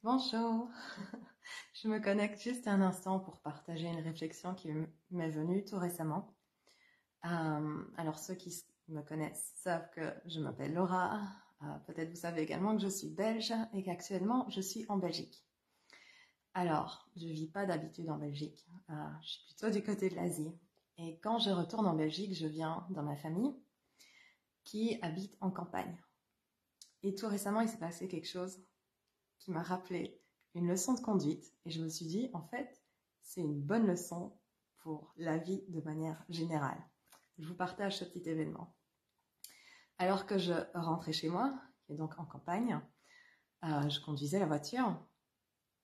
Bonjour, je me connecte juste un instant pour partager une réflexion qui m'est venue tout récemment. Alors ceux qui me connaissent savent que je m'appelle Laura, peut-être vous savez également que je suis belge et qu'actuellement je suis en Belgique. Alors, je vis pas d'habitude en Belgique, je suis plutôt du côté de l'Asie. Et quand je retourne en Belgique, je viens dans ma famille qui habite en campagne. Et tout récemment, il s'est passé quelque chose qui m'a rappelé une leçon de conduite et je me suis dit, en fait, c'est une bonne leçon pour la vie de manière générale. Je vous partage ce petit événement. Alors que je rentrais chez moi, et donc en campagne, je conduisais la voiture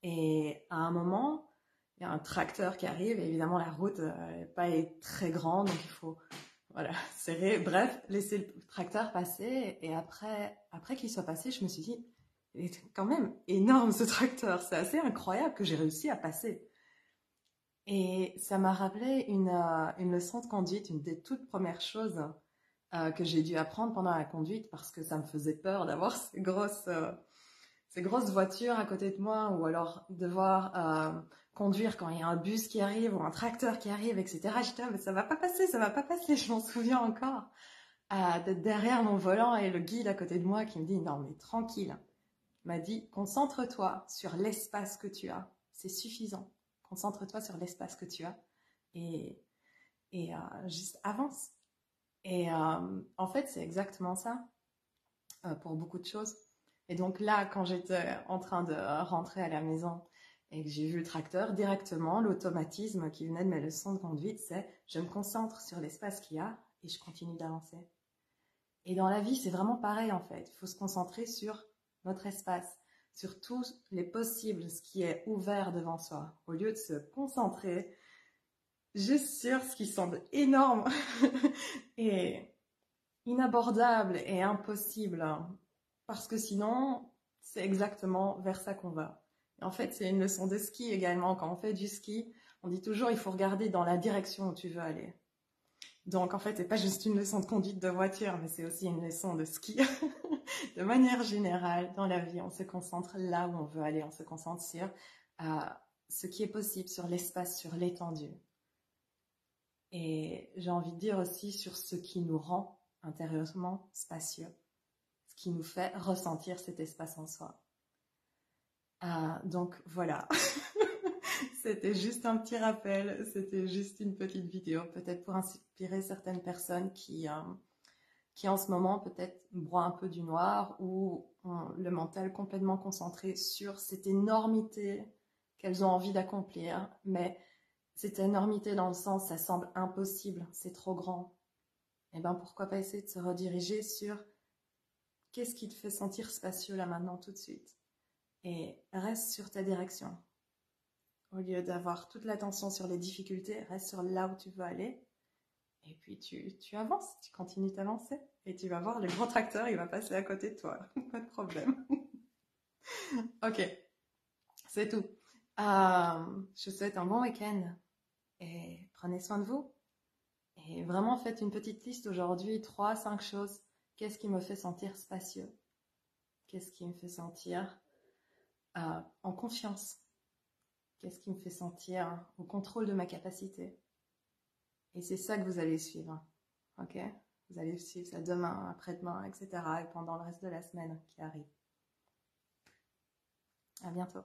et à un moment, il y a un tracteur qui arrive et évidemment la route n'est pas très grande, donc il faut serrer, bref, laisser le tracteur passer et après qu'il soit passé, je me suis dit, il est quand même énorme ce tracteur, c'est assez incroyable que j'ai réussi à passer. Et ça m'a rappelé une leçon de conduite, une des toutes premières choses que j'ai dû apprendre pendant la conduite parce que ça me faisait peur d'avoir ces grosses voitures à côté de moi ou alors devoir conduire quand il y a un bus qui arrive ou un tracteur qui arrive, etc. J'étais, mais ça va pas passer, je m'en souviens encore. D'être derrière mon volant et le guide à côté de moi qui me dit, non mais tranquille, m'a dit, concentre-toi sur l'espace que tu as, c'est suffisant. Concentre-toi sur l'espace que tu as et juste avance. Et en fait, c'est exactement ça pour beaucoup de choses. Et donc là, quand j'étais en train de rentrer à la maison et que j'ai vu le tracteur, directement, l'automatisme qui venait de mes leçons de conduite, c'est je me concentre sur l'espace qu'il y a et je continue d'avancer. Et dans la vie, c'est vraiment pareil en fait. Il faut se concentrer sur notre espace, sur tous les possibles, ce qui est ouvert devant soi, au lieu de se concentrer juste sur ce qui semble énorme et inabordable et impossible. Parce que sinon, c'est exactement vers ça qu'on va. Et en fait, c'est une leçon de ski également. Quand on fait du ski, on dit toujours il faut regarder dans la direction où tu veux aller. Donc en fait, c'est pas juste une leçon de conduite de voiture, mais c'est aussi une leçon de ski. De manière générale, dans la vie, on se concentre là où on veut aller, on se concentre sur ce qui est possible, sur l'espace, sur l'étendue. Et j'ai envie de dire aussi sur ce qui nous rend intérieurement spacieux, ce qui nous fait ressentir cet espace en soi. Donc voilà, c'était juste un petit rappel, c'était juste une petite vidéo, peut-être pour inspirer certaines personnes qui en ce moment peut-être broient un peu du noir ou ont le mental complètement concentré sur cette énormité qu'elles ont envie d'accomplir, mais cette énormité dans le sens ça semble impossible, c'est trop grand. Et bien pourquoi pas essayer de se rediriger sur qu'est-ce qui te fait sentir spacieux là maintenant tout de suite et reste sur ta direction. Au lieu d'avoir toute l'attention sur les difficultés, reste sur là où tu veux aller. Et puis tu avances, tu continues d'avancer. Et tu vas voir, le grand tracteur, il va passer à côté de toi. Pas de problème. Ok, c'est tout. Je vous souhaite un bon week-end. Et prenez soin de vous. Et vraiment, faites une petite liste aujourd'hui, 3-5 choses. Qu'est-ce qui me fait sentir spacieux? Qu'est-ce qui me fait sentir en confiance? Qu'est-ce qui me fait sentir au contrôle de ma capacité? Et c'est ça que vous allez suivre. Ok? Vous allez suivre ça demain, après-demain, etc. et pendant le reste de la semaine qui arrive. À bientôt.